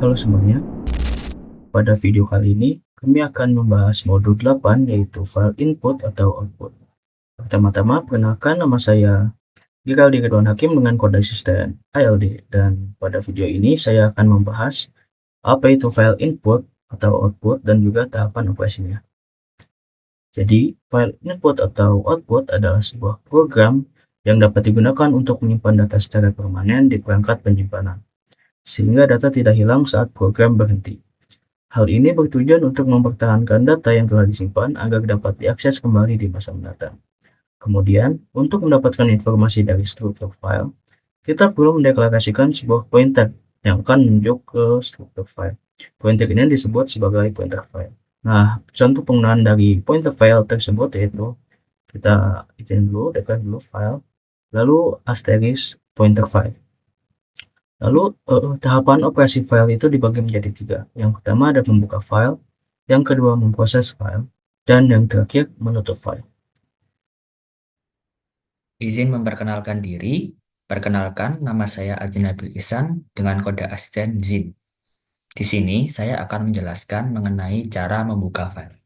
Halo semuanya, pada video kali ini kami akan membahas modul 8 yaitu file input atau output. Pertama-tama, perkenalkan nama saya Giraldi Ridwan Hakim dengan kode asisten ALD, dan pada video ini saya akan membahas apa itu file input atau output dan juga tahapan operasinya. Jadi, file input atau output adalah sebuah program yang dapat digunakan untuk menyimpan data secara permanen di perangkat penyimpanan, sehingga data tidak hilang saat program berhenti. Hal ini bertujuan untuk mempertahankan data yang telah disimpan agar dapat diakses kembali di masa mendatang. Kemudian, untuk mendapatkan informasi dari struktur file, kita perlu mendeklarasikan sebuah pointer yang akan menunjuk ke struktur file. Pointer ini disebut sebagai pointer file. Nah, contoh penggunaan dari pointer file tersebut yaitu kita izin dulu, deklar dulu file, lalu asterisk pointer file. Lalu tahapan operasi file itu dibagi menjadi 3. Yang pertama ada membuka file, yang kedua memproses file, dan yang terakhir menutup file. Izin memperkenalkan diri. Perkenalkan, nama saya Ajnabil Ihsan dengan kode asisten ZIN. Di sini saya akan menjelaskan mengenai cara membuka file.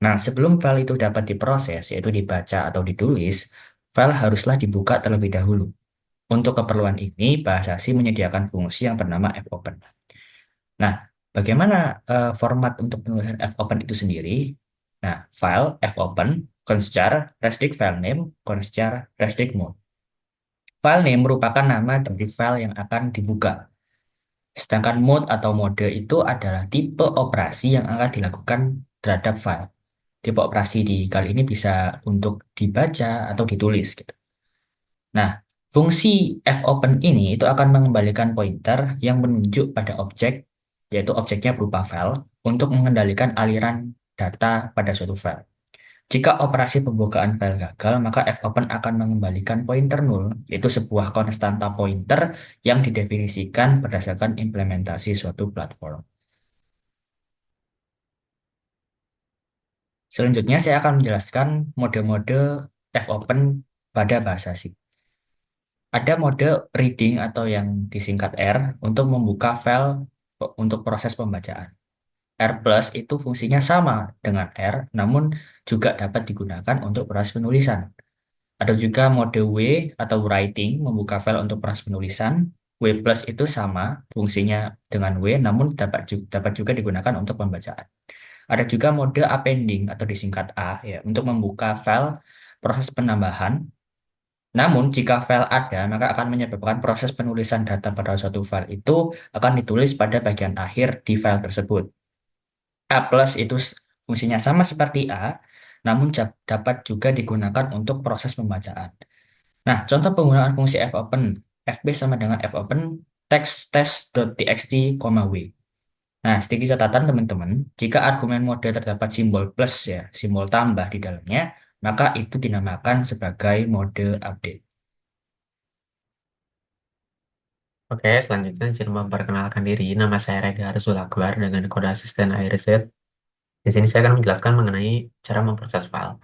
Nah, sebelum file itu dapat diproses, yaitu dibaca atau ditulis, file haruslah dibuka terlebih dahulu. Untuk keperluan ini, bahasa C menyediakan fungsi yang bernama fopen. Nah, bagaimana format untuk penulisan fopen itu sendiri? Nah, file fopen, const-char, restrict file name, const-char, restrict mode. File name merupakan nama dari file yang akan dibuka. Sedangkan mode atau mode itu adalah tipe operasi yang akan dilakukan terhadap file. Tipe operasi di kali ini bisa untuk dibaca atau ditulis gitu. Nah, fungsi fopen ini itu akan mengembalikan pointer yang menunjuk pada objek, yaitu objeknya berupa file, untuk mengendalikan aliran data pada suatu file. Jika operasi pembukaan file gagal, maka fopen akan mengembalikan pointer null, yaitu sebuah konstanta pointer yang didefinisikan berdasarkan implementasi suatu platform. Selanjutnya, saya akan menjelaskan mode-mode fopen pada bahasa C. Ada mode reading atau yang disingkat R untuk membuka file untuk proses pembacaan. R plus itu fungsinya sama dengan R, namun juga dapat digunakan untuk proses penulisan. Ada juga mode W atau writing, membuka file untuk proses penulisan. W plus itu sama fungsinya dengan W, namun dapat juga digunakan untuk pembacaan. Ada juga mode appending atau disingkat A, ya, untuk membuka file proses penambahan. Namun, jika file ada, maka akan menyebabkan proses penulisan data pada suatu file itu akan ditulis pada bagian akhir di file tersebut. A plus itu fungsinya sama seperti A, namun dapat juga digunakan untuk proses pembacaan. Nah, contoh penggunaan fungsi fopen, fb sama dengan fopen text test.txt, w. Nah, sedikit catatan teman-teman, jika argumen mode terdapat simbol plus ya, simbol tambah di dalamnya, maka itu dinamakan sebagai mode update. Oke, selanjutnya izin memperkenalkan diri. Nama saya Rega Arzul Akbar dengan kode asisten ARZ. Di sini saya akan menjelaskan mengenai cara memproses file.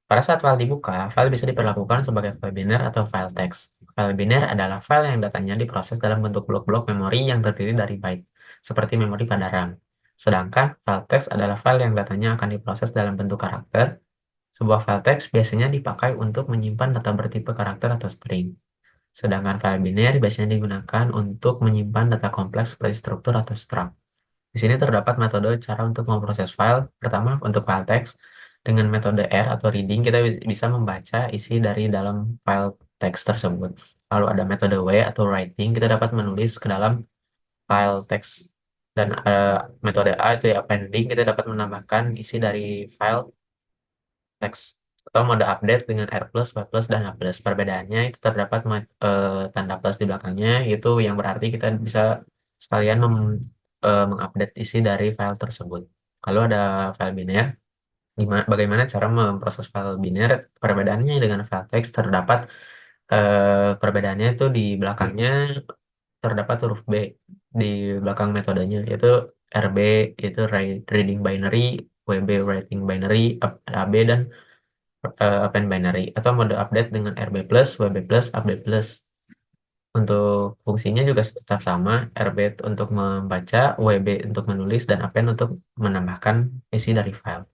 Pada saat file dibuka, file bisa diperlakukan sebagai file biner atau file teks. File biner adalah file yang datanya diproses dalam bentuk blok-blok memori yang terdiri dari byte, seperti memori pada RAM. Sedangkan file teks adalah file yang datanya akan diproses dalam bentuk karakter. Sebuah file teks biasanya dipakai untuk menyimpan data bertipe karakter atau string. Sedangkan file biner biasanya digunakan untuk menyimpan data kompleks seperti struktur atau struct. Di sini terdapat metode cara untuk memproses file. Pertama, untuk file teks, dengan metode R atau reading, kita bisa membaca isi dari dalam file teks tersebut. Lalu ada metode W atau writing, kita dapat menulis ke dalam file teks. Dan metode A itu ya appending, kita dapat menambahkan isi dari file teks. Atau mode update dengan R+, W+, dan A+. Perbedaannya itu terdapat tanda plus di belakangnya, itu yang berarti kita bisa sekalian mengupdate isi dari file tersebut. Kalau ada file biner, bagaimana cara memproses file biner? Perbedaannya dengan file teks terdapat perbedaannya itu di belakangnya terdapat huruf B di belakang metodenya, yaitu RB itu reading binary, WB writing binary, AB dan append binary, atau mode update dengan RB+, WB+, AB+. Untuk fungsinya juga tetap sama, rbit untuk membaca, wb untuk menulis, dan append untuk menambahkan isi dari file.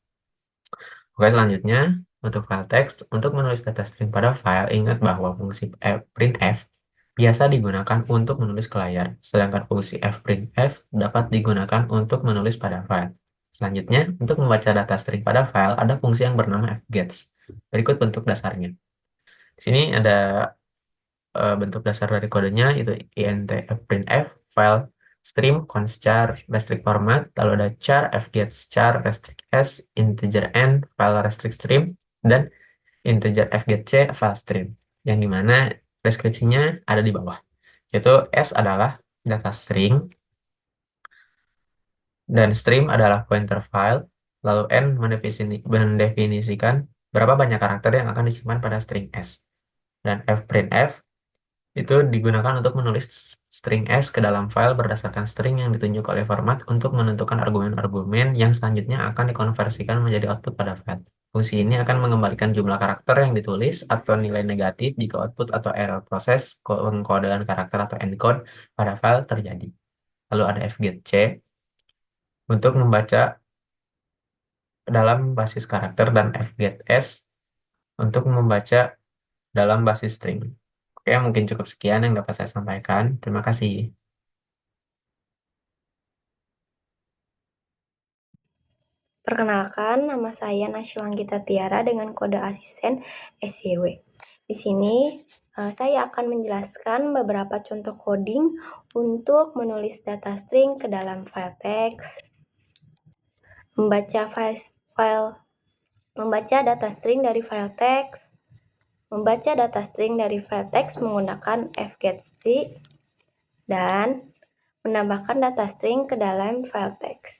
Oke, selanjutnya untuk file text, untuk menulis data string pada file, ingat bahwa fungsi printf biasa digunakan untuk menulis ke layar, sedangkan fungsi fprintf dapat digunakan untuk menulis pada file. Selanjutnya, untuk membaca data string pada file, ada fungsi yang bernama fgets. Berikut bentuk dasarnya. Di sini ada bentuk dasar dari kodenya, itu int fprintf, file stream, const char, restrict format, lalu ada char, fgets char, restrict s, integer n, file restrict stream, dan integer fgetc, file stream. Yang dimana deskripsinya ada di bawah. Yaitu s adalah data string, dan stream adalah pointer file, lalu n mendefinisikan berapa banyak karakter yang akan disimpan pada string s. Dan fprintf itu digunakan untuk menulis string s ke dalam file berdasarkan string yang ditunjuk oleh format untuk menentukan argumen-argumen yang selanjutnya akan dikonversikan menjadi output pada file. Fungsi ini akan mengembalikan jumlah karakter yang ditulis atau nilai negatif jika output atau error proses pengkodean karakter atau encode pada file terjadi. Lalu ada fgetc untuk membaca dalam basis karakter dan fgets untuk membaca dalam basis string. Oke, mungkin cukup sekian yang dapat saya sampaikan. Terima kasih. Perkenalkan, nama saya Nasyilanggita Tiara dengan kode asisten SYW. Di sini saya akan menjelaskan beberapa contoh coding untuk menulis data string ke dalam file text, membaca data string dari file text, membaca data string dari file text menggunakan fgetc, dan menambahkan data string ke dalam file text.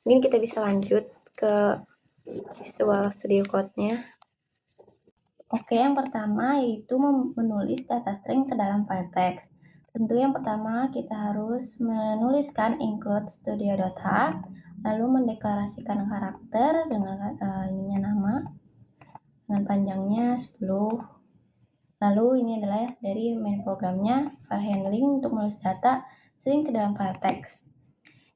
Mungkin kita bisa lanjut ke Visual Studio Code-nya. Oke, yang pertama yaitu menulis data string ke dalam file text. Tentu yang pertama kita harus menuliskan include studio.h, lalu mendeklarasikan karakter dengan nama dengan panjangnya 10. Lalu ini adalah dari main programnya, file handling untuk menulis data string ke dalam file text.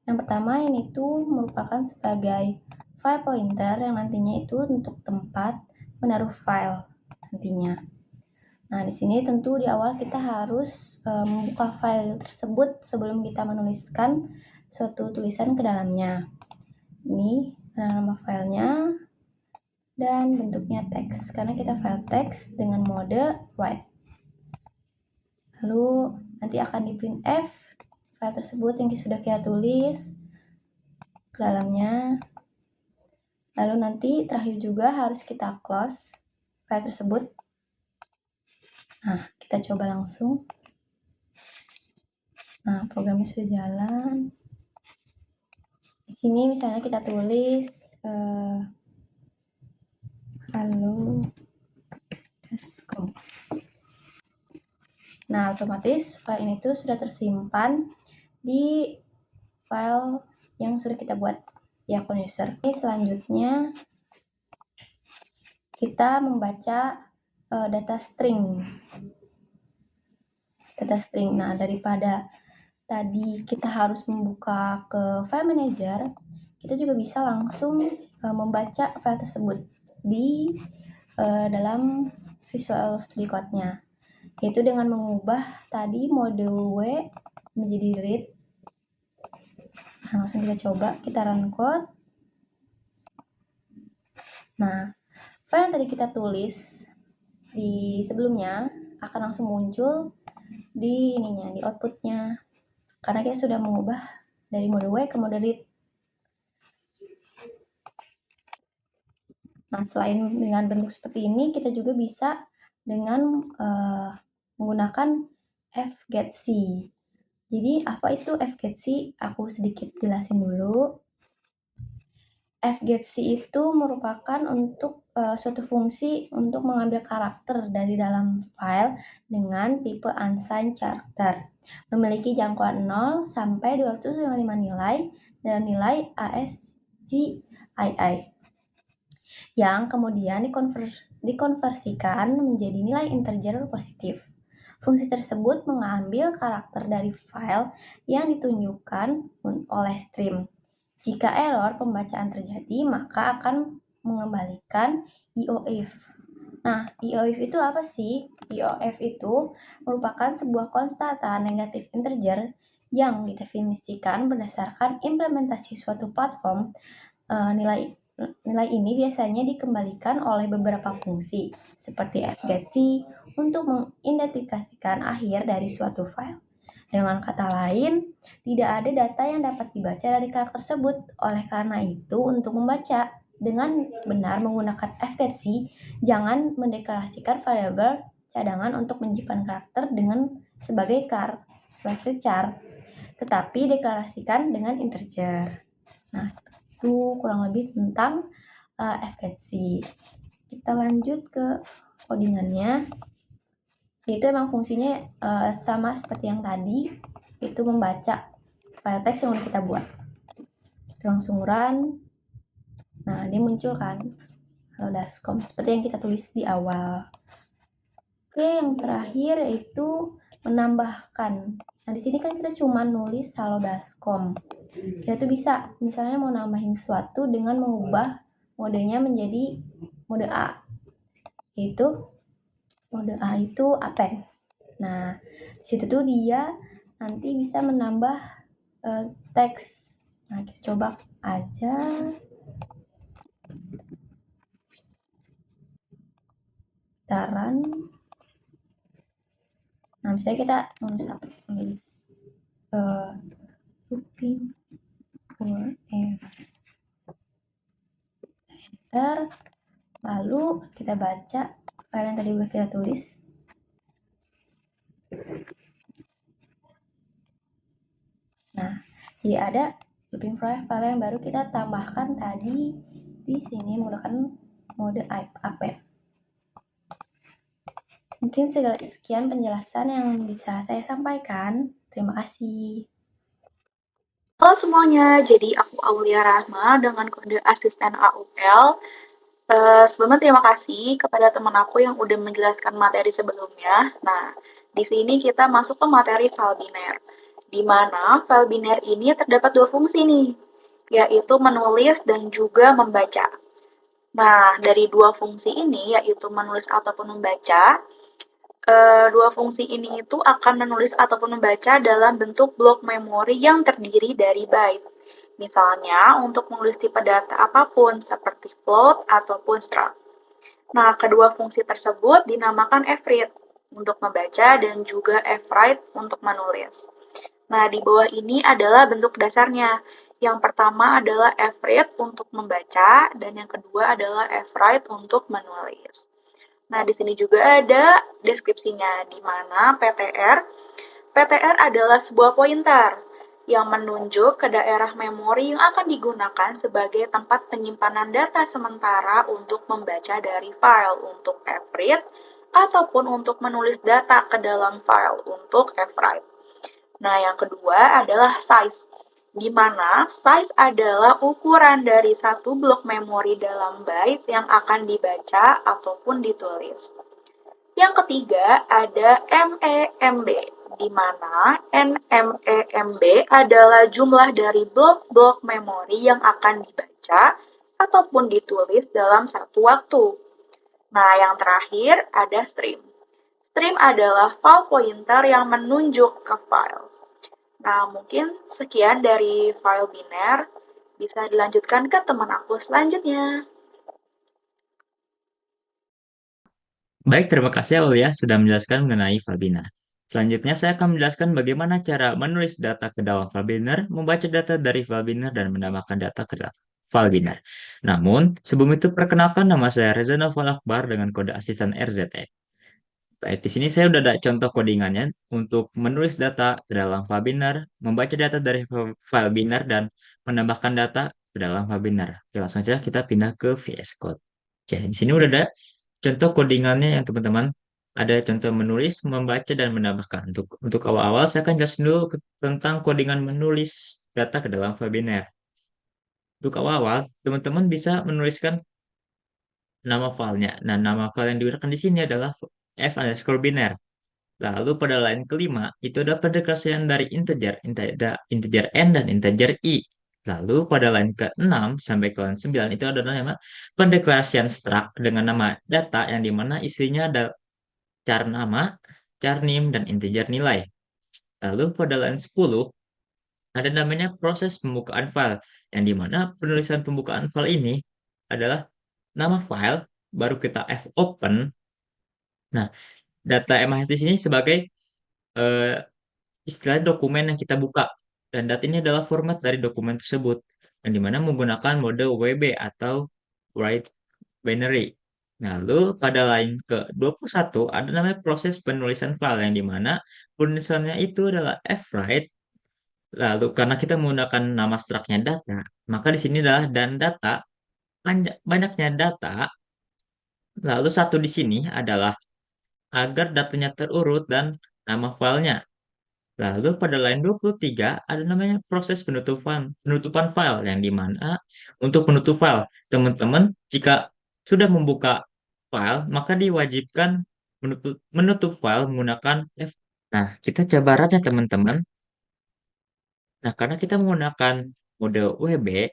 Yang pertama ini tuh merupakan sebagai file pointer yang nantinya itu untuk tempat menaruh file nantinya. Nah, di sini tentu di awal kita harus membuka file tersebut sebelum kita menuliskan suatu tulisan ke dalamnya. Ini nama filenya dan bentuknya teks, karena kita file teks dengan mode write. Lalu nanti akan di printf file tersebut yang sudah kita tulis ke dalamnya. Lalu nanti terakhir juga harus kita close file tersebut. Nah, kita coba langsung. Nah, programnya sudah jalan. Di sini misalnya kita tulis halo Eskom. Nah, otomatis file ini tuh sudah tersimpan di file yang sudah kita buat di akun user. Ini selanjutnya kita membaca data string. Nah, daripada tadi kita harus membuka ke file manager, kita juga bisa langsung membaca file tersebut di dalam Visual Studio Code-nya, yaitu dengan mengubah tadi mode W menjadi read. Nah, langsung kita coba, kita run code. Nah, file yang tadi kita tulis di sebelumnya akan langsung muncul di ininya, di outputnya, karena kita sudah mengubah dari mode W ke mode read. Nah, selain dengan bentuk seperti ini, kita juga bisa dengan menggunakan fgetc. Jadi, apa itu fgetc? Aku sedikit jelasin dulu. Fgetc itu merupakan untuk suatu fungsi untuk mengambil karakter dari dalam file dengan tipe unsigned character, memiliki jangkauan 0 sampai 255 nilai dalam nilai ASCII, yang kemudian dikonversikan menjadi nilai integer positif. Fungsi tersebut mengambil karakter dari file yang ditunjukkan oleh stream. Jika error pembacaan terjadi, maka akan mengembalikan EOF. Nah, EOF itu apa sih? EOF itu merupakan sebuah konstanta negatif integer yang didefinisikan berdasarkan implementasi suatu platform. Nilai ini biasanya dikembalikan oleh beberapa fungsi, seperti fgetC untuk mengidentifikasikan akhir dari suatu file. Dengan kata lain, tidak ada data yang dapat dibaca dari karakter tersebut. Oleh karena itu, untuk membaca dengan benar menggunakan fgetC, jangan mendeklarasikan variabel cadangan untuk menyimpan karakter dengan sebagai char, tetapi deklarasikan dengan integer. Nah, itu kurang lebih tentang fgetC. Kita lanjut ke codingannya, yaitu emang fungsinya sama seperti yang tadi, itu membaca file teks yang udah kita buat. Kita langsung run. Nah, dia muncul kan hello.com seperti yang kita tulis di awal. Oke, yang terakhir yaitu menambahkan. Nah, di sini kan kita cuma nulis hello.com. Kita tuh bisa misalnya mau nambahin sesuatu dengan mengubah modenya menjadi mode A. Yaitu mode A itu append. Nah, di situ tuh dia nanti bisa menambah teks. Nah, kita coba aja. Kita run. Nah, misalnya kita menulis looping for f. Enter. Lalu kita baca file yang tadi udah kita tulis. Nah, jadi ada looping for file yang baru kita tambahkan tadi di sini menggunakan mode append. Mungkin sekian penjelasan yang bisa saya sampaikan. Terima kasih. Halo semuanya, jadi aku Aulia Rahma dengan kode asisten AUL. Sebelumnya terima kasih kepada teman aku yang udah menjelaskan materi sebelumnya. Nah, di sini kita masuk ke materi file biner, di mana file biner ini terdapat dua fungsi nih, yaitu menulis dan juga membaca. Nah, dari dua fungsi ini, yaitu menulis ataupun membaca, dua fungsi ini itu akan menulis ataupun membaca dalam bentuk blok memori yang terdiri dari byte. Misalnya, untuk menulis tipe data apapun, seperti float ataupun struct. Nah, kedua fungsi tersebut dinamakan fread untuk membaca dan juga fwrite untuk menulis. Nah, di bawah ini adalah bentuk dasarnya. Yang pertama adalah fread untuk membaca, dan yang kedua adalah fwrite untuk menulis. Nah, di sini juga ada deskripsinya, di mana PTR adalah sebuah pointer yang menunjuk ke daerah memori yang akan digunakan sebagai tempat penyimpanan data sementara untuk membaca dari file untuk fread ataupun untuk menulis data ke dalam file untuk fwrite. Nah, yang kedua adalah size, di mana size adalah ukuran dari satu blok memori dalam byte yang akan dibaca ataupun ditulis. Yang ketiga ada MEMB, di mana NMEMB adalah jumlah dari blok-blok memori yang akan dibaca ataupun ditulis dalam satu waktu. Nah, yang terakhir ada stream. Stream adalah file pointer yang menunjuk ke file. Nah, mungkin sekian dari file biner. Bisa dilanjutkan ke teman aku selanjutnya. Baik, terima kasih Aulia sudah menjelaskan mengenai file biner. Selanjutnya saya akan menjelaskan bagaimana cara menulis data ke dalam file biner, membaca data dari file biner, dan menambahkan data ke dalam file biner. Namun, sebelum itu perkenalkan nama saya Reza Noval Akbar dengan kode asisten RZE. Baik, di sini saya sudah ada contoh codingannya untuk menulis data ke dalam file biner, membaca data dari file biner, dan menambahkan data ke dalam file biner. Oke, langsung saja kita pindah ke VS Code. Oke, di sini udah ada contoh codingannya yang teman-teman. Ada contoh menulis, membaca, dan menambahkan. Untuk awal-awal saya akan jelasin dulu tentang codingan menulis data ke dalam file biner. Untuk awal-awal, teman-teman bisa menuliskan nama filenya. Nah, nama file yang digunakan di sini adalah f_biner. Lalu pada line kelima, itu ada pendeklarasian dari integer n dan integer i. Lalu pada line ke-6 sampai ke line 9 itu ada nama pendeklarasian struct dengan nama data yang dimana isinya ada char nama, char name, dan integer nilai. Lalu pada line 10 ada namanya proses pembukaan file, yang dimana penulisan pembukaan file ini adalah nama file, baru kita fopen. Nah, data MHS di sini sebagai eh, istilah dokumen yang kita buka. Dan data ini adalah format dari dokumen tersebut, yang dimana menggunakan mode WB atau write binary. Lalu pada line ke-21 ada namanya proses penulisan file, yang dimana penulisannya itu adalah fwrite. Lalu karena kita menggunakan nama struct-nya data, maka di sini adalah dan data, banyaknya data. Lalu satu di sini adalah agar datanya terurut dan nama filenya. Lalu pada line 23 ada namanya proses penutupan file, yang dimana untuk penutup file, teman-teman jika sudah membuka file maka diwajibkan menutup file menggunakan F. Nah, kita coba run ya teman-teman. Nah, karena kita menggunakan mode WB,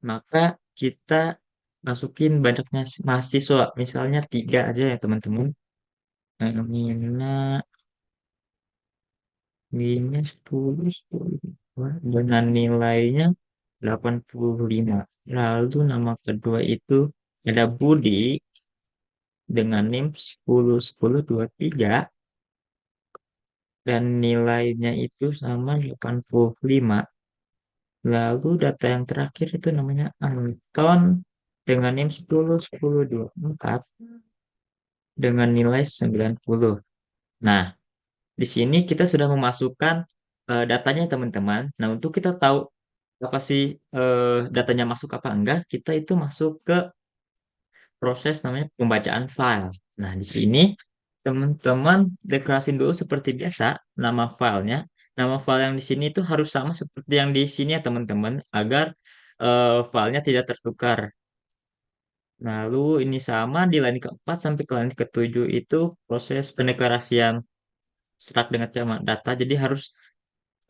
maka kita masukin banyaknya mahasiswa, misalnya 3 aja ya teman-teman. Mina Minus 10, 10, dengan nilainya 85. Lalu nama kedua itu ada Budi dengan NIM 10, 10, 23 dan nilainya itu sama 85. Lalu data yang terakhir itu namanya Anton dengan NIM 10, 10, 24 dengan nilai 90. Nah, di sini kita sudah memasukkan datanya teman-teman. Nah, untuk kita tahu apa sih datanya masuk apa enggak, kita itu masuk ke proses namanya pembacaan file. Nah, di sini teman-teman deklarasiin dulu seperti biasa nama filenya. Nama file yang di sini itu harus sama seperti yang di sini ya teman-teman, agar filenya tidak tertukar. Lalu ini sama di line keempat sampai ke line ketujuh itu proses pendeklarasian struct dengan nama data. Jadi harus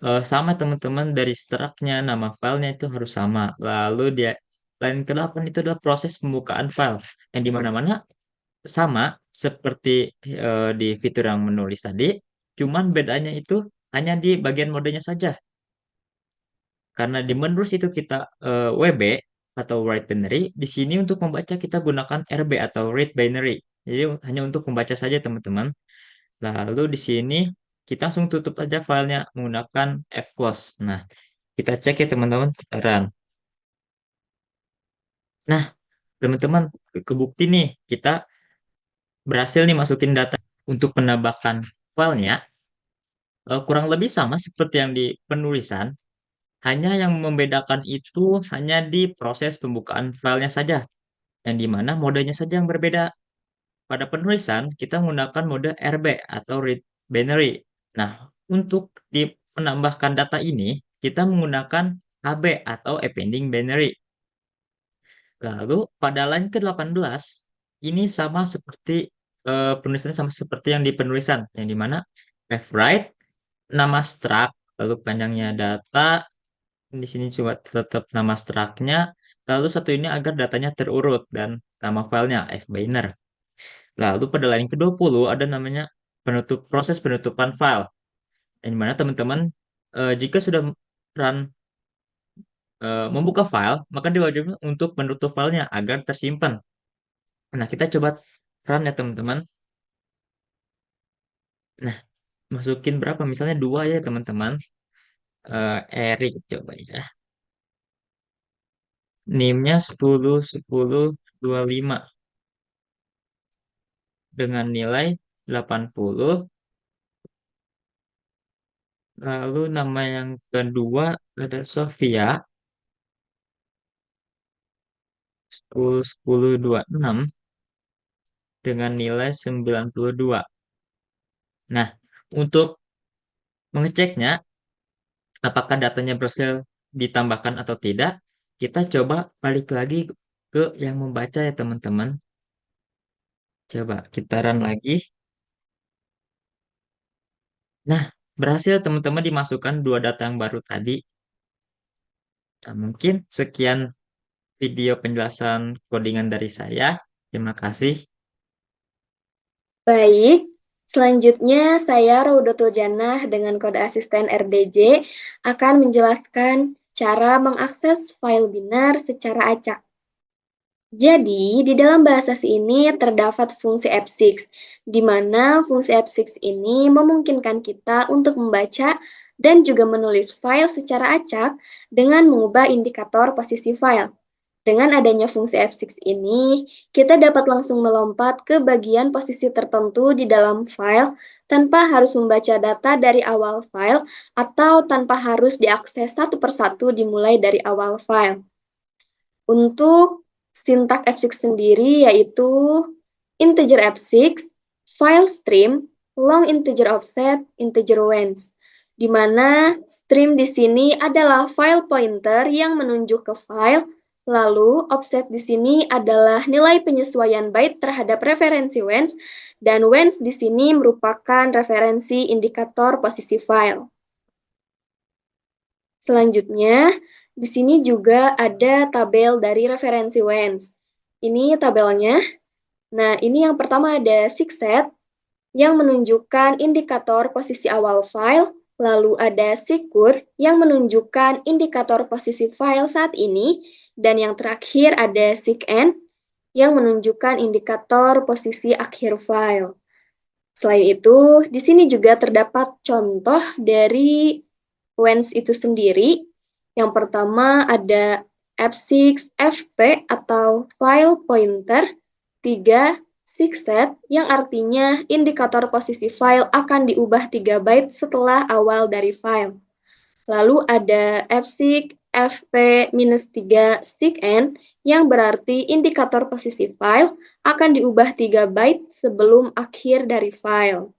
sama teman-teman, dari struct-nya, nama filenya itu harus sama. Lalu dia line ke-8 itu adalah proses pembukaan file, yang di mana-mana sama seperti di fitur yang menulis tadi, cuman bedanya itu hanya di bagian modenya saja. Karena di menulis itu kita WB atau write binary, di sini untuk membaca kita gunakan RB atau read binary. Jadi hanya untuk membaca saja teman-teman. Lalu di sini kita langsung tutup aja filenya menggunakan fclose. Nah, kita cek ya teman-teman, kita run. Nah, teman-teman, kebukti nih, kita berhasil nih masukin data untuk penambahkan filenya. Kurang lebih sama seperti yang di penulisan, hanya yang membedakan itu hanya di proses pembukaan filenya saja, yang dimana modenya saja yang berbeda. Pada penulisan, kita menggunakan mode RB atau read binary. Nah, untuk di menambahkan data ini, kita menggunakan AB atau appending binary. Lalu pada line ke-18, ini sama seperti penulisannya sama seperti yang di penulisan, yang dimana fwrite, nama struct, lalu panjangnya data, di sini juga tetap nama struct-nya, lalu satu ini agar datanya terurut, dan nama filenya fbiner. Lalu pada line ke-20 ada namanya proses penutupan file, yang dimana teman-teman jika sudah run membuka file, maka diwajibkan untuk menutup filenya agar tersimpan. Nah, kita coba run ya teman-teman. Nah, masukin berapa? Misalnya 2 ya teman-teman. Erik coba ya. NIM-nya 10, 10, 25 dengan nilai 80. Lalu nama yang kedua ada Sofia 10, 10, 26 dengan nilai 92. Nah, untuk mengeceknya apakah datanya berhasil ditambahkan atau tidak, kita coba balik lagi ke yang membaca ya teman-teman. Coba kita run lagi. Nah, berhasil teman-teman dimasukkan 2 data yang baru tadi. Nah, mungkin sekian video penjelasan codingan dari saya. Terima kasih. Baik, selanjutnya saya Raudatul Jannah dengan kode asisten RDJ akan menjelaskan cara mengakses file binar secara acak. Jadi, di dalam bahasa C ini terdapat fungsi F6, di mana fungsi F6 ini memungkinkan kita untuk membaca dan juga menulis file secara acak dengan mengubah indikator posisi file. Dengan adanya fungsi F6 ini, kita dapat langsung melompat ke bagian posisi tertentu di dalam file tanpa harus membaca data dari awal file atau tanpa harus diakses satu persatu dimulai dari awal file. Untuk sintak F6 sendiri yaitu integer F6, file stream, long integer offset, integer length. Di mana stream di sini adalah file pointer yang menunjuk ke file, lalu offset di sini adalah nilai penyesuaian byte terhadap referensi length, dan length di sini merupakan referensi indikator posisi file. Selanjutnya, di sini juga ada tabel dari referensi length. Ini tabelnya. Nah, ini yang pertama ada SIGSET yang menunjukkan indikator posisi awal file, lalu ada SIGCUR yang menunjukkan indikator posisi file saat ini, dan yang terakhir ada SIGEND yang menunjukkan indikator posisi akhir file. Selain itu, di sini juga terdapat contoh dari length itu sendiri. Yang pertama ada F6 FP atau file pointer, 3 SIGSET yang artinya indikator posisi file akan diubah 3 byte setelah awal dari file. Lalu ada F6 FP-3 SIGEND yang berarti indikator posisi file akan diubah 3 byte sebelum akhir dari file.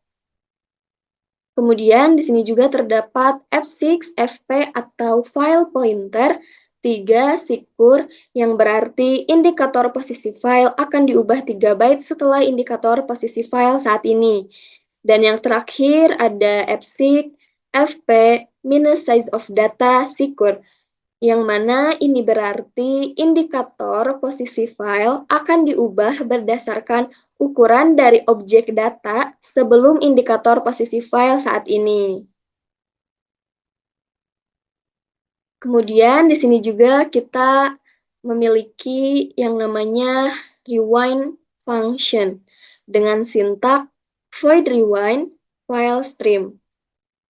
Kemudian di sini juga terdapat F6 FP atau file pointer 3 SIGCUR yang berarti indikator posisi file akan diubah 3 byte setelah indikator posisi file saat ini. Dan yang terakhir ada F6 FP minus size of data SIGCUR yang mana ini berarti indikator posisi file akan diubah berdasarkan ukuran dari objek data sebelum indikator posisi file saat ini. Kemudian di sini juga kita memiliki yang namanya rewind function dengan sintak void rewind file stream,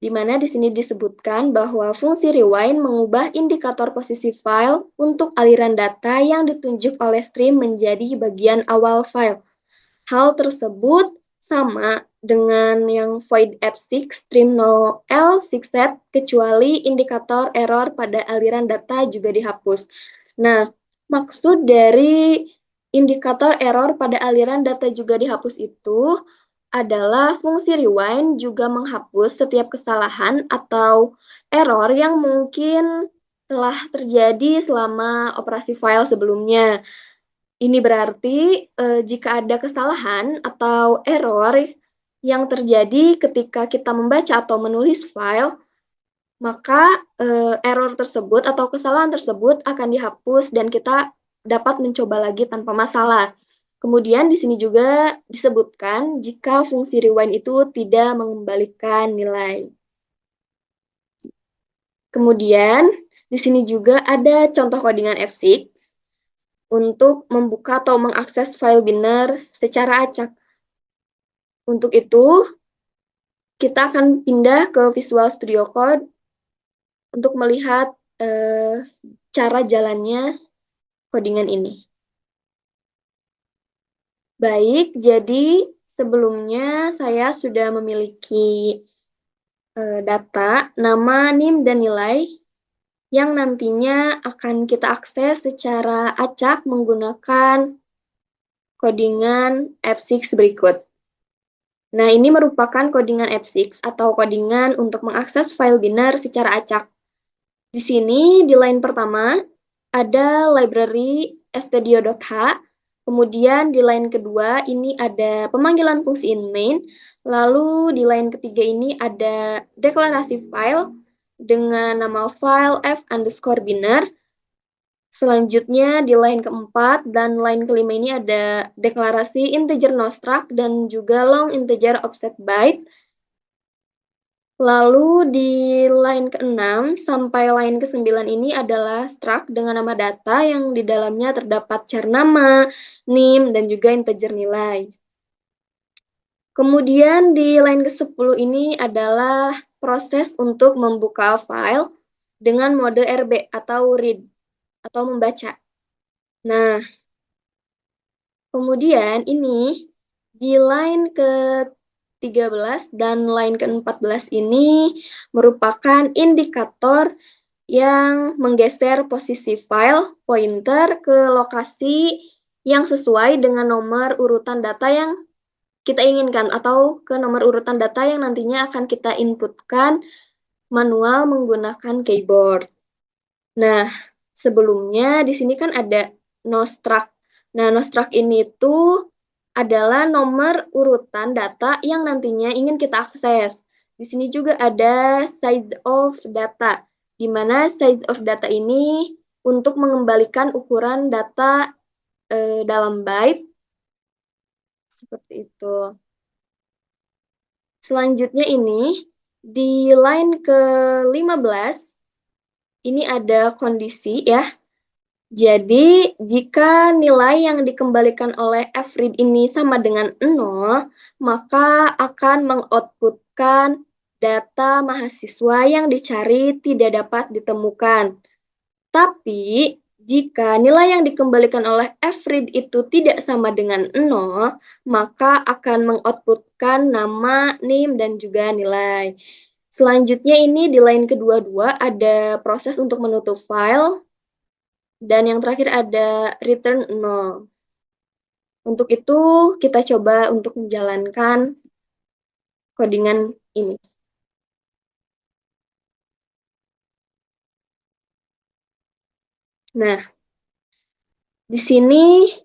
di mana di sini disebutkan bahwa fungsi rewind mengubah indikator posisi file untuk aliran data yang ditunjuk oleh stream menjadi bagian awal file. Hal tersebut sama dengan yang void F6 stream 0L SIGSET kecuali indikator error pada aliran data juga dihapus. Nah, maksud dari indikator error pada aliran data juga dihapus itu adalah fungsi rewind juga menghapus setiap kesalahan atau error yang mungkin telah terjadi selama operasi file sebelumnya. Ini berarti jika ada kesalahan atau error yang terjadi ketika kita membaca atau menulis file, maka error tersebut atau kesalahan tersebut akan dihapus dan kita dapat mencoba lagi tanpa masalah. Kemudian di sini juga disebutkan jika fungsi rewind itu tidak mengembalikan nilai. Kemudian di sini juga ada contoh codingan F6 untuk membuka atau mengakses file binar secara acak. Untuk itu, kita akan pindah ke Visual Studio Code untuk melihat cara jalannya codingan ini. Baik, jadi sebelumnya saya sudah memiliki data, nama, NIM, dan nilai yang nantinya akan kita akses secara acak menggunakan codingan F6 berikut. Nah, ini merupakan codingan F6 atau codingan untuk mengakses file binar secara acak. Di sini, di line pertama, ada library studio.h, Kemudian di line kedua ini ada pemanggilan fungsi in main. Lalu di line ketiga ini ada deklarasi file dengan nama file f_binner. Selanjutnya di line keempat dan line kelima ini ada deklarasi integer nostruct dan juga long integer offset byte. Lalu di line ke-6 sampai line ke-9 ini adalah struct dengan nama data yang di dalamnya terdapat char nama, name, dan juga integer nilai. Kemudian di line ke-10 ini adalah proses untuk membuka file dengan mode RB atau read atau membaca. Nah, kemudian ini di line ke-13 dan line ke-14 ini merupakan indikator yang menggeser posisi file pointer ke lokasi yang sesuai dengan nomor urutan data yang kita inginkan atau ke nomor urutan data yang nantinya akan kita inputkan manual menggunakan keyboard. Nah, sebelumnya di sini kan ada nostruct. Nah, nostruct ini tuh adalah nomor urutan data yang nantinya ingin kita akses. Di sini juga ada size of data, di mana size of data ini untuk mengembalikan ukuran data dalam byte. Seperti itu. Selanjutnya ini, di line ke-15, ini ada kondisi ya. Jadi, jika nilai yang dikembalikan oleh fread ini sama dengan 0, maka akan mengoutputkan data mahasiswa yang dicari tidak dapat ditemukan. Tapi, jika nilai yang dikembalikan oleh fread itu tidak sama dengan 0, maka akan mengoutputkan nama, name, dan juga nilai. Selanjutnya ini di line kedua ada proses untuk menutup file. Dan yang terakhir ada return 0. Untuk itu, kita coba untuk menjalankan codingan ini. Nah, di sini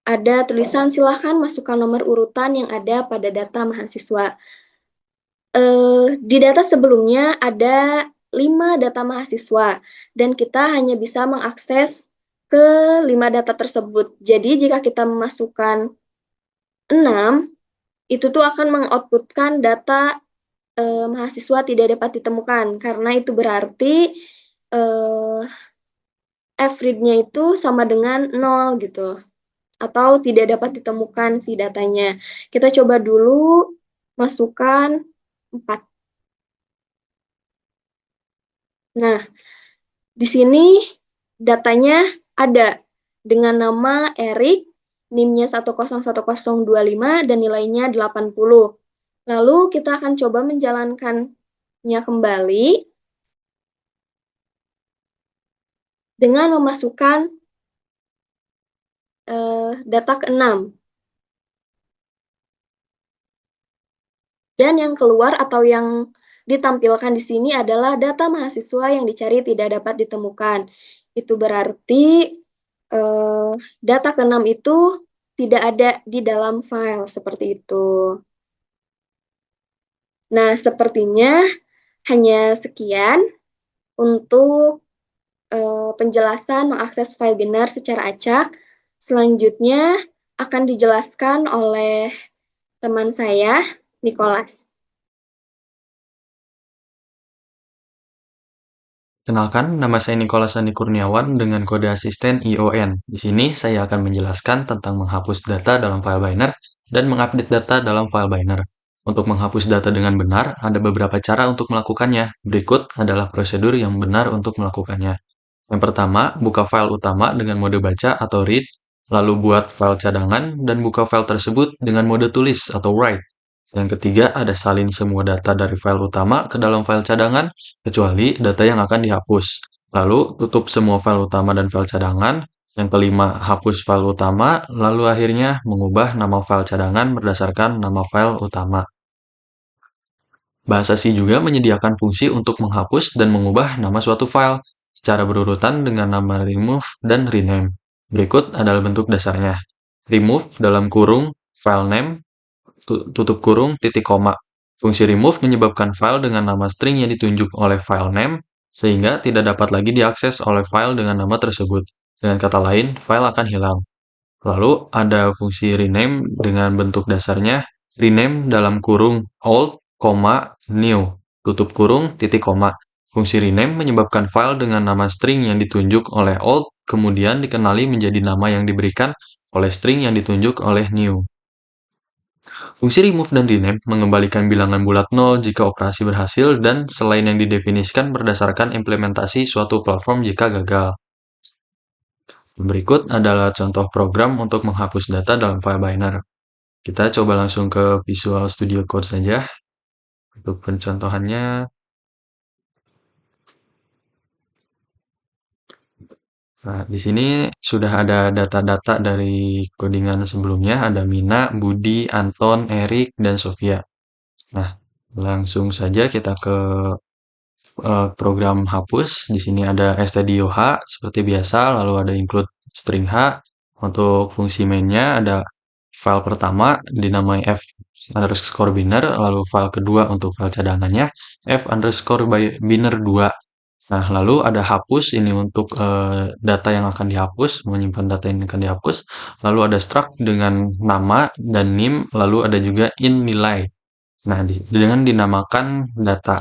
ada tulisan silahkan masukkan nomor urutan yang ada pada data mahasiswa. Di data sebelumnya ada 5 data mahasiswa, dan kita hanya bisa mengakses ke 5 data tersebut. Jadi, jika kita memasukkan 6, itu tuh akan mengoutputkan data mahasiswa tidak dapat ditemukan, karena itu berarti fread-nya itu sama dengan 0 gitu, atau tidak dapat ditemukan si datanya. Kita coba dulu masukkan 4. Nah, di sini datanya ada dengan nama Erik, NIM-nya 1011025 dan nilainya 80. Lalu kita akan coba menjalankannya kembali dengan memasukkan data ke-6. Dan yang keluar atau yang ditampilkan di sini adalah data mahasiswa yang dicari tidak dapat ditemukan. Itu berarti data ke-6 itu tidak ada di dalam file, seperti itu. Nah, sepertinya hanya sekian untuk penjelasan mengakses file binary secara acak. Selanjutnya akan dijelaskan oleh teman saya, Nicholas. Kenalkan, nama saya Nicholas Andi Kurniawan dengan kode asisten ION. Di sini saya akan menjelaskan tentang menghapus data dalam file binary dan mengupdate data dalam file binary. Untuk menghapus data dengan benar, ada beberapa cara untuk melakukannya. Berikut adalah prosedur yang benar untuk melakukannya. Yang pertama, buka file utama dengan mode baca atau read, lalu buat file cadangan dan buka file tersebut dengan mode tulis atau write. Yang ketiga, ada salin semua data dari file utama ke dalam file cadangan, kecuali data yang akan dihapus. Lalu, tutup semua file utama dan file cadangan. Yang kelima, hapus file utama, lalu akhirnya mengubah nama file cadangan berdasarkan nama file utama. Bahasa C juga menyediakan fungsi untuk menghapus dan mengubah nama suatu file secara berurutan dengan nama remove dan rename. Berikut adalah bentuk dasarnya. remove dalam kurung file name tutup kurung titik koma. Fungsi remove menyebabkan file dengan nama string yang ditunjuk oleh file name sehingga tidak dapat lagi diakses oleh file dengan nama tersebut. Dengan kata lain, file akan hilang. Lalu ada fungsi rename dengan bentuk dasarnya rename dalam kurung old, new, tutup kurung titik koma. Fungsi rename menyebabkan file dengan nama string yang ditunjuk oleh old kemudian dikenali menjadi nama yang diberikan oleh string yang ditunjuk oleh new. Fungsi remove dan rename mengembalikan bilangan bulat 0 jika operasi berhasil dan selain yang didefinisikan berdasarkan implementasi suatu platform jika gagal. Berikut adalah contoh program untuk menghapus data dalam file Biner. Kita coba langsung ke Visual Studio Code saja untuk pencontohannya. Nah, di sini sudah ada data-data dari codingan sebelumnya, ada Mina, Budi, Anton, Erik, dan Sofia. Nah, langsung saja kita ke program hapus. Di sini ada stdio_h seperti biasa, lalu ada include string h. Untuk fungsi mainnya ada file pertama dinamai f_biner, lalu file kedua untuk file cadangannya f_biner2. Nah, lalu ada hapus ini untuk data yang akan dihapus, menyimpan data yang akan dihapus. Lalu ada struct dengan nama dan nim, lalu ada juga in nilai. Nah, dengan dinamakan data.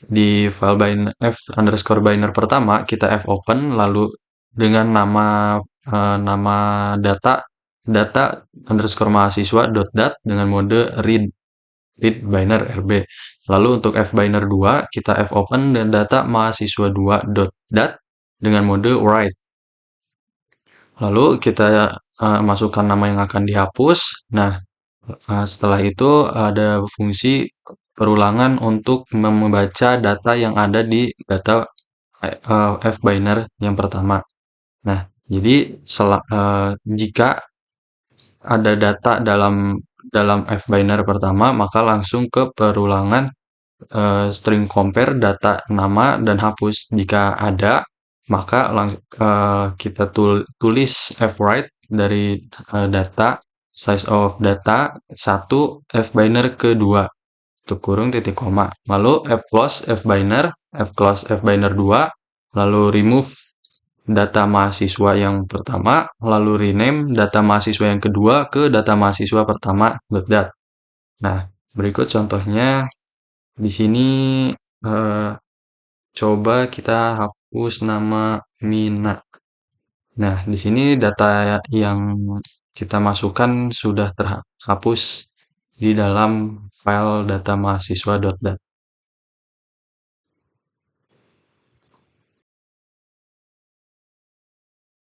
Di file f_biner pertama, kita fopen, lalu dengan nama data_mahasiswa.dat dengan mode read biner rb. Lalu untuk fbiner 2, kita fopen dan data mahasiswa2.dat dengan mode write. Lalu kita masukkan nama yang akan dihapus. Nah, setelah itu ada fungsi perulangan untuk membaca data yang ada di data fbiner yang pertama. Nah, jadi jika ada data dalam fbiner pertama, maka langsung ke perulangan string compare data nama dan hapus. Jika ada, maka kita tulis fwrite dari data size of data 1 fbiner kedua tutup kurung titik koma. Lalu fclose fbiner 2, lalu remove data mahasiswa yang pertama, lalu rename data mahasiswa yang kedua ke data mahasiswa pertama .dat. Nah, berikut contohnya. Di sini coba kita hapus nama Mina. Nah, di sini data yang kita masukkan sudah terhapus di dalam file data mahasiswa.dat.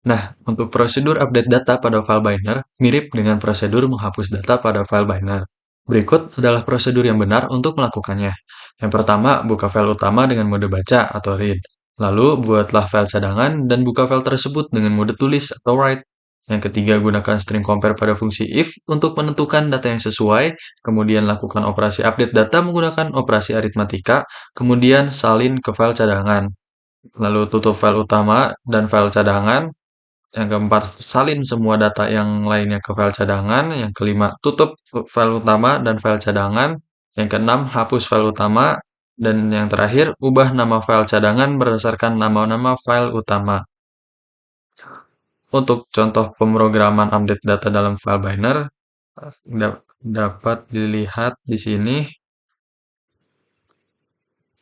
Nah, untuk prosedur update data pada file Biner mirip dengan prosedur menghapus data pada file Biner. Berikut adalah prosedur yang benar untuk melakukannya. Yang pertama, buka file utama dengan mode baca atau read. Lalu, buatlah file cadangan dan buka file tersebut dengan mode tulis atau write. Yang ketiga, gunakan string compare pada fungsi if untuk menentukan data yang sesuai, kemudian lakukan operasi update data menggunakan operasi aritmatika, kemudian salin ke file cadangan. Lalu tutup file utama dan file cadangan. Yang keempat, salin semua data yang lainnya ke file cadangan. Yang kelima, tutup file utama dan file cadangan. Yang keenam, hapus file utama. Dan yang terakhir, ubah nama file cadangan berdasarkan nama-nama file utama. Untuk contoh pemrograman update data dalam file Biner, dapat dilihat di sini.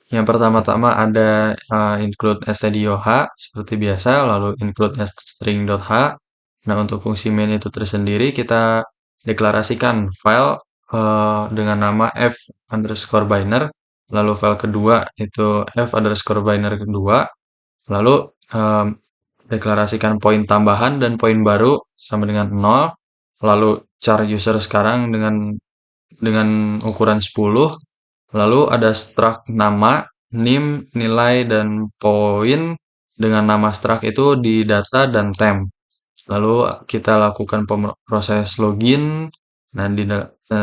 Yang pertama-tama ada include stdio_h seperti biasa, lalu include string.h. Nah, untuk fungsi main itu tersendiri kita deklarasikan file dengan nama f_biner, lalu file kedua itu f_biner kedua, lalu deklarasikan poin tambahan dan poin baru sama dengan 0, lalu char user sekarang dengan ukuran 10. Lalu ada struct nama, nim, nilai, dan poin dengan nama struct itu di data dan temp. Lalu kita lakukan proses login. Nah,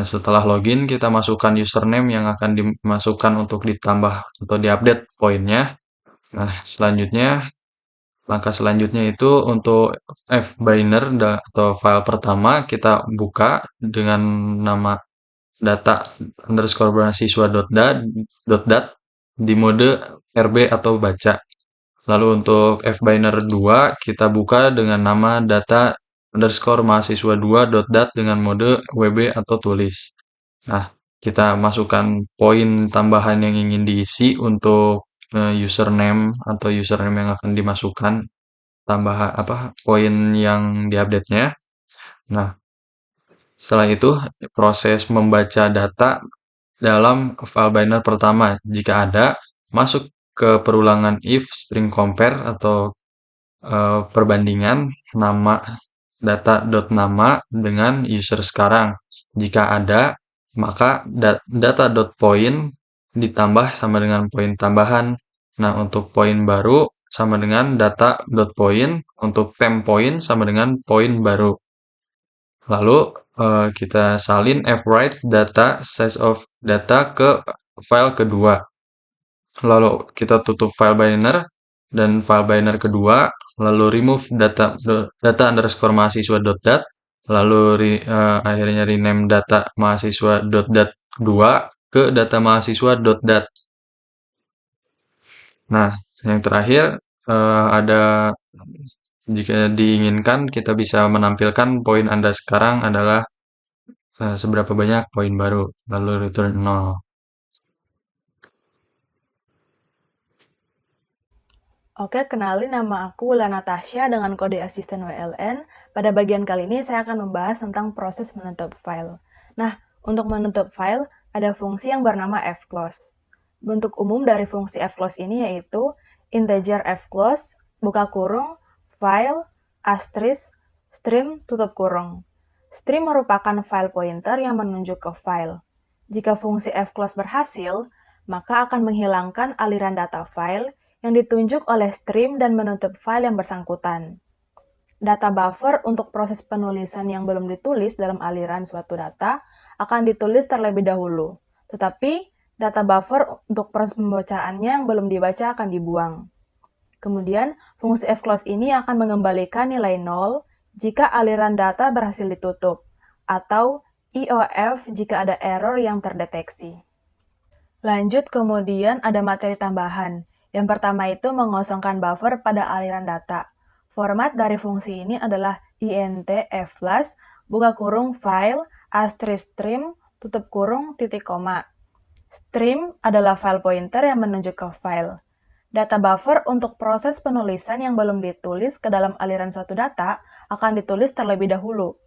setelah login kita masukkan username yang akan dimasukkan untuk ditambah atau diupdate poinnya. Nah, selanjutnya Langkah selanjutnya itu untuk fbiner atau file pertama kita buka dengan nama data underscore mahasiswa.dat di mode RB atau baca. Lalu untuk fbiner 2 kita buka dengan nama data underscore mahasiswa2.dat dengan mode WB atau tulis. Nah, kita masukkan poin tambahan yang ingin diisi untuk username atau username yang akan dimasukkan, tambahan poin yang diupdate-nya. Nah, setelah itu proses membaca data dalam FileBiner pertama, jika ada, masuk ke perulangan if string compare atau perbandingan nama data.nama dengan user sekarang. Jika ada, maka data.point ditambah sama dengan poin tambahan. Nah, untuk poin baru sama dengan data.point, untuk temp point sama dengan poin baru. Lalu kita salin fwrite data size of data ke file kedua. Lalu kita tutup FileBiner dan FileBiner kedua, lalu remove data underscore mahasiswa.dat, lalu akhirnya rename data mahasiswa.dat 2 ke data mahasiswa.dat. Nah, yang terakhir ada, jika diinginkan kita bisa menampilkan poin Anda sekarang adalah seberapa banyak poin baru, lalu return 0. Oke, kenalin nama aku Wulan Natasha dengan kode asisten WLN. Pada bagian kali ini saya akan membahas tentang proses menutup file. Nah, untuk menutup file, ada fungsi yang bernama fclose. Bentuk umum dari fungsi fclose ini yaitu integer fclose, buka kurung, file, asterisk, stream, tutup kurung. Stream merupakan file pointer yang menunjuk ke file. Jika fungsi fclose berhasil, maka akan menghilangkan aliran data file yang ditunjuk oleh stream dan menutup file yang bersangkutan. Data buffer untuk proses penulisan yang belum ditulis dalam aliran suatu data akan ditulis terlebih dahulu, tetapi data buffer untuk proses pembacaannya yang belum dibaca akan dibuang. Kemudian, fungsi fclose ini akan mengembalikan nilai 0 jika aliran data berhasil ditutup, atau IOF jika ada error yang terdeteksi. Lanjut, kemudian ada materi tambahan. Yang pertama itu mengosongkan buffer pada aliran data. Format dari fungsi ini adalah int flash, buka kurung file, asterisk stream, tutup kurung, titik koma. Stream adalah file pointer yang menunjuk ke file. Data buffer untuk proses penulisan yang belum ditulis ke dalam aliran suatu data akan ditulis terlebih dahulu.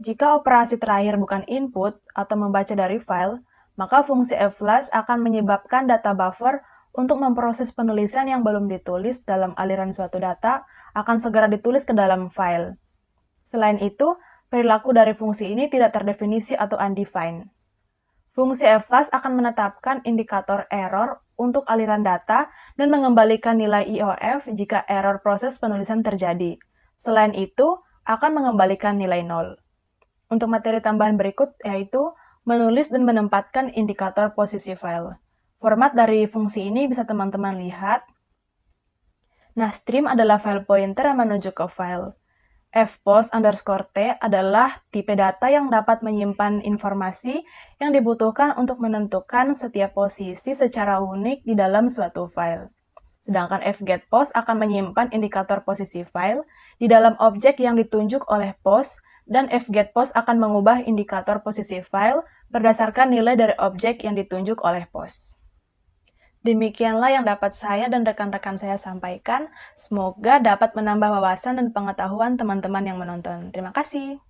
Jika operasi terakhir bukan input atau membaca dari file, maka fungsi flash akan menyebabkan data buffer untuk memproses penulisan yang belum ditulis dalam aliran suatu data akan segera ditulis ke dalam file. Selain itu, perilaku dari fungsi ini tidak terdefinisi atau undefined. Fungsi flash akan menetapkan indikator error untuk aliran data dan mengembalikan nilai IOF jika error proses penulisan terjadi. Selain itu, akan mengembalikan nilai 0. Untuk materi tambahan berikut yaitu menulis dan menempatkan indikator posisi file. Format dari fungsi ini bisa teman-teman lihat. Nah, stream adalah file pointer yang menuju ke file. fpost_t adalah tipe data yang dapat menyimpan informasi yang dibutuhkan untuk menentukan setiap posisi secara unik di dalam suatu file. Sedangkan fgetPost akan menyimpan indikator posisi file di dalam objek yang ditunjuk oleh post, dan fgetPost akan mengubah indikator posisi file berdasarkan nilai dari objek yang ditunjuk oleh post. Demikianlah yang dapat saya dan rekan-rekan saya sampaikan. Semoga dapat menambah wawasan dan pengetahuan teman-teman yang menonton. Terima kasih.